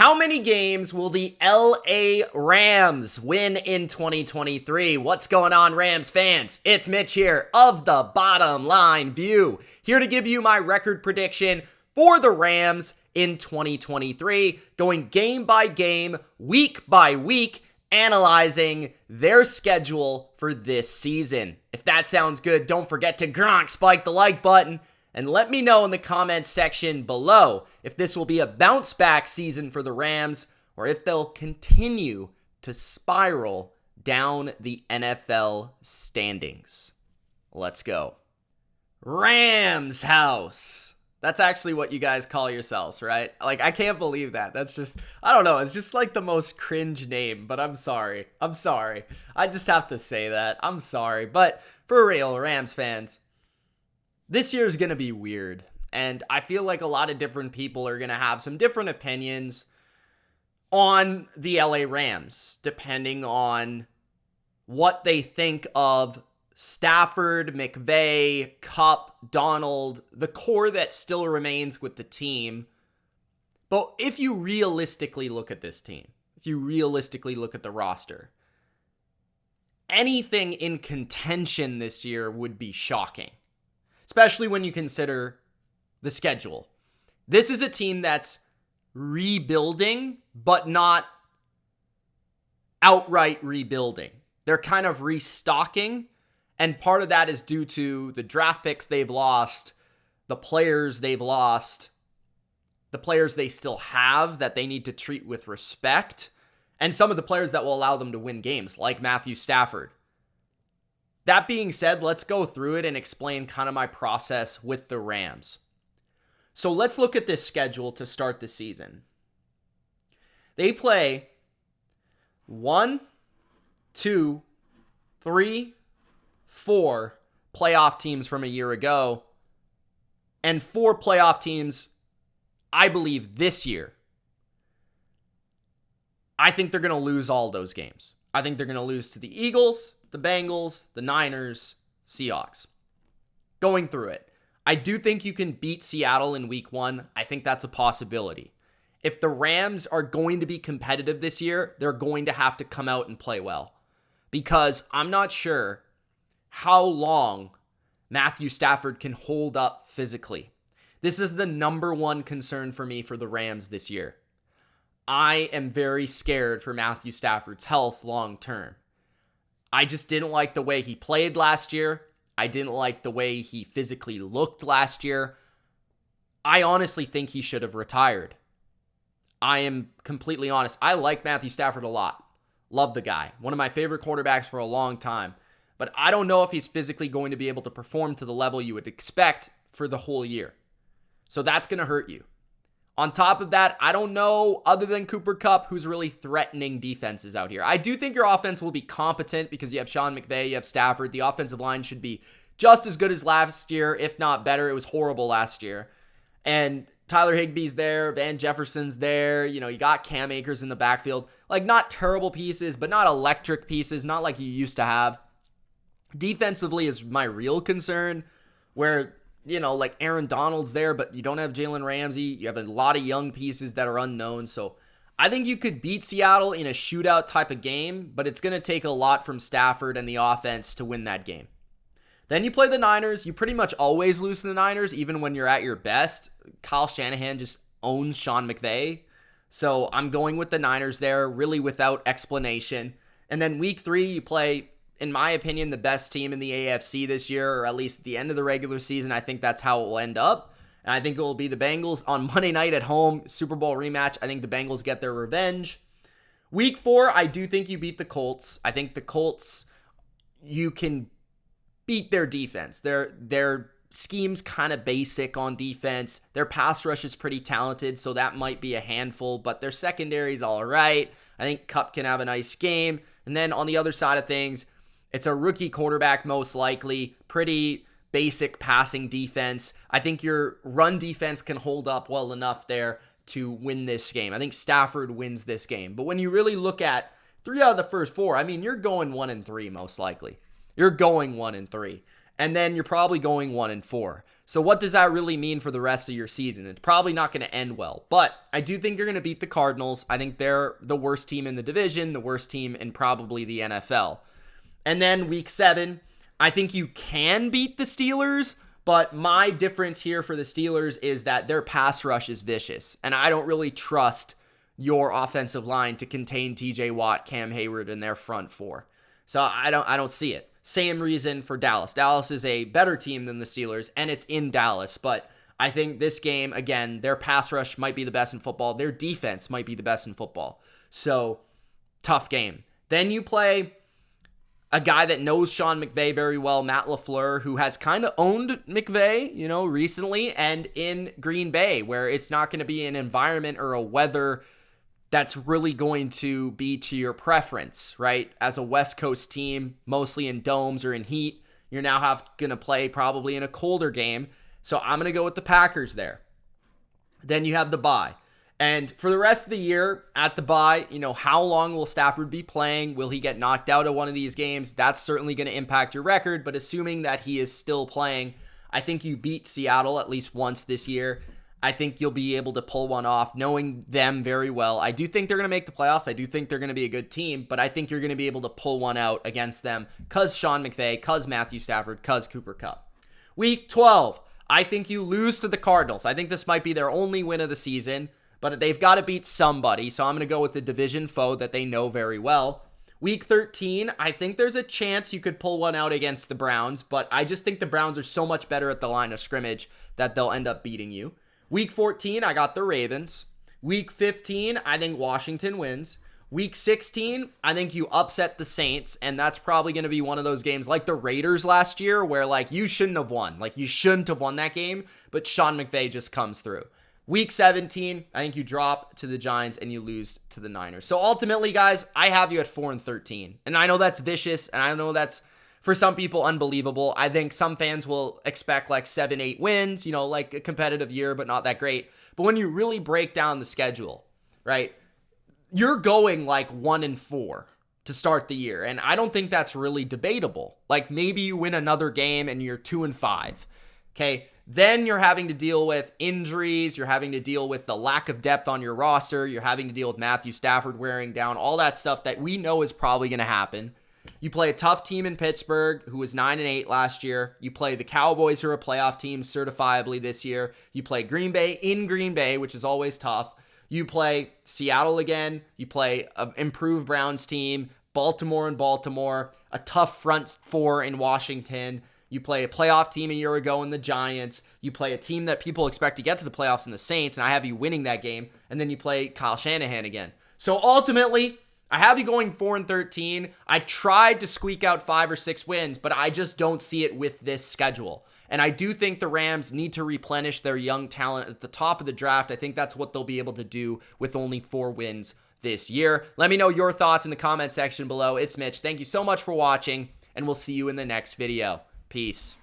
How many games will the LA Rams win in 2023? What's going on, Rams fans? It's Mitch here of the Bottom Line View, here to give you my record prediction for the Rams in 2023, going game by game, week by week, analyzing their schedule for this season. If that sounds good, don't forget to spike the like button. And let me know in the comments section below if this will be a bounce back season for the Rams or if they'll continue to spiral down the NFL standings. Let's go. Rams house. That's actually what you guys call yourselves, right? Like, I can't believe that. That's just, I don't know. It's just like the most cringe name, but I'm sorry. I just have to say that. I'm sorry. But for real, Rams fans, this year is going to be weird, and I feel like a lot of different people are going to have some different opinions on the LA Rams, depending on what they think of Stafford, McVay, Kupp, Donald, the core that still remains with the team. But if you realistically look at this team, if you realistically look at the roster, anything in contention this year would be shocking. Especially when you consider the schedule. This is a team that's rebuilding, but not outright rebuilding. They're kind of restocking, and part of that is due to the draft picks they've lost, the players they've lost, the players they still have that they need to treat with respect, and some of the players that will allow them to win games, like Matthew Stafford. That being said, let's go through it and explain kind of my process with the Rams. So let's look at this schedule to start the season. They play 1, 2, 3, 4 playoff teams from a year ago, and 4 playoff teams, I believe, this year. I think they're going to lose all those games. I think they're going to lose to the Eagles, the Bengals, the Niners, Seahawks. Going through it, I do think you can beat Seattle in week 1. I think that's a possibility. If the Rams are going to be competitive this year, they're going to have to come out and play well. Because I'm not sure how long Matthew Stafford can hold up physically. This is the number one concern for me for the Rams this year. I am very scared for Matthew Stafford's health long term. I just didn't like the way he played last year. I didn't like the way he physically looked last year. I honestly think he should have retired. I am completely honest. I like Matthew Stafford a lot. Love the guy. One of my favorite quarterbacks for a long time. But I don't know if he's physically going to be able to perform to the level you would expect for the whole year. So that's going to hurt you. On top of that, I don't know, other than Cooper Kupp, who's really threatening defenses out here. I do think your offense will be competent because you have Sean McVay, you have Stafford. The offensive line should be just as good as last year, if not better. It was horrible last year. And Tyler Higbee's there, Van Jefferson's there. You know, you got Cam Akers in the backfield. Like, not terrible pieces, but not electric pieces, not like you used to have. Defensively is my real concern, where, you know, like Aaron Donald's there, but you don't have Jalen Ramsey. You have a lot of young pieces that are unknown. So I think you could beat Seattle in a shootout type of game, but it's going to take a lot from Stafford and the offense to win that game. Then you play the Niners. You pretty much always lose to the Niners, even when you're at your best. Kyle Shanahan just owns Sean McVay. So I'm going with the Niners there, really without explanation. And then week 3, you play, in my opinion, the best team in the AFC this year, or at least at the end of the regular season. I think that's how it will end up. And I think it will be the Bengals on Monday night at home, Super Bowl rematch. I think the Bengals get their revenge. Week 4, I do think you beat the Colts. I think the Colts, you can beat their defense. Their scheme's kind of basic on defense. Their pass rush is pretty talented, so that might be a handful, but their secondary's all right. I think Kupp can have a nice game. And then on the other side of things, it's a rookie quarterback, most likely. Pretty basic passing defense. I think your run defense can hold up well enough there to win this game. I think Stafford wins this game. But when you really look at 3 out of the first 4, I mean, you're going 1-3 most likely. You're going 1-3. And then you're probably going 1-4. So what does that really mean for the rest of your season? It's probably not going to end well, but I do think you're going to beat the Cardinals. I think they're the worst team in the division, the worst team in probably the NFL. And then week 7, I think you can beat the Steelers, but my difference here for the Steelers is that their pass rush is vicious, and I don't really trust your offensive line to contain TJ Watt, Cam Hayward, and their front four. So I don't see it. Same reason for Dallas. Dallas is a better team than the Steelers, and it's in Dallas, but I think this game, again, their pass rush might be the best in football. Their defense might be the best in football. So, tough game. Then you play a guy that knows Sean McVay very well, Matt LaFleur, who has kind of owned McVay, recently, and in Green Bay, where it's not going to be an environment or a weather that's really going to be to your preference, right? As a West Coast team, mostly in domes or in heat, you're now going to play probably in a colder game. So I'm going to go with the Packers there. Then you have the bye. And for the rest of the year at the bye, how long will Stafford be playing? Will he get knocked out of one of these games? That's certainly going to impact your record, but assuming that he is still playing, I think you beat Seattle at least once this year. I think you'll be able to pull one off, knowing them very well. I do think they're going to make the playoffs. I do think they're going to be a good team, but I think you're going to be able to pull one out against them because Sean McVay, because Matthew Stafford, because Cooper Kupp. Week 12, I think you lose to the Cardinals. I think this might be their only win of the season, but they've got to beat somebody, so I'm going to go with the division foe that they know very well. Week 13, I think there's a chance you could pull one out against the Browns, but I just think the Browns are so much better at the line of scrimmage that they'll end up beating you. Week 14, I got the Ravens. Week 15, I think Washington wins. Week 16, I think you upset the Saints, and that's probably going to be one of those games like the Raiders last year where, you shouldn't have won. You shouldn't have won that game, but Sean McVay just comes through. Week 17, I think you drop to the Giants and you lose to the Niners. So ultimately, guys, I have you at 4-13. And I know that's vicious, and I know that's, for some people, unbelievable. I think some fans will expect 7-8 wins, a competitive year, but not that great. But when you really break down the schedule, right, you're going 1-4 to start the year. And I don't think that's really debatable. Maybe you win another game and you're 2-5. Okay. Then you're having to deal with injuries. You're having to deal with the lack of depth on your roster. You're having to deal with Matthew Stafford wearing down, all that stuff that we know is probably going to happen. You play a tough team in Pittsburgh, who was 9-8 last year. You play the Cowboys, who are a playoff team certifiably this year. You play Green Bay in Green Bay, which is always tough. You play Seattle again. You play an improved Browns team, Baltimore in Baltimore, a tough front four in Washington. You play a playoff team a year ago in the Giants. You play a team that people expect to get to the playoffs in the Saints, and I have you winning that game. And then you play Kyle Shanahan again. So ultimately, I have you going 4-13. I tried to squeak out 5 or 6 wins, but I just don't see it with this schedule. And I do think the Rams need to replenish their young talent at the top of the draft. I think that's what they'll be able to do with only 4 wins this year. Let me know your thoughts in the comment section below. It's Mitch. Thank you so much for watching, and we'll see you in the next video. Peace.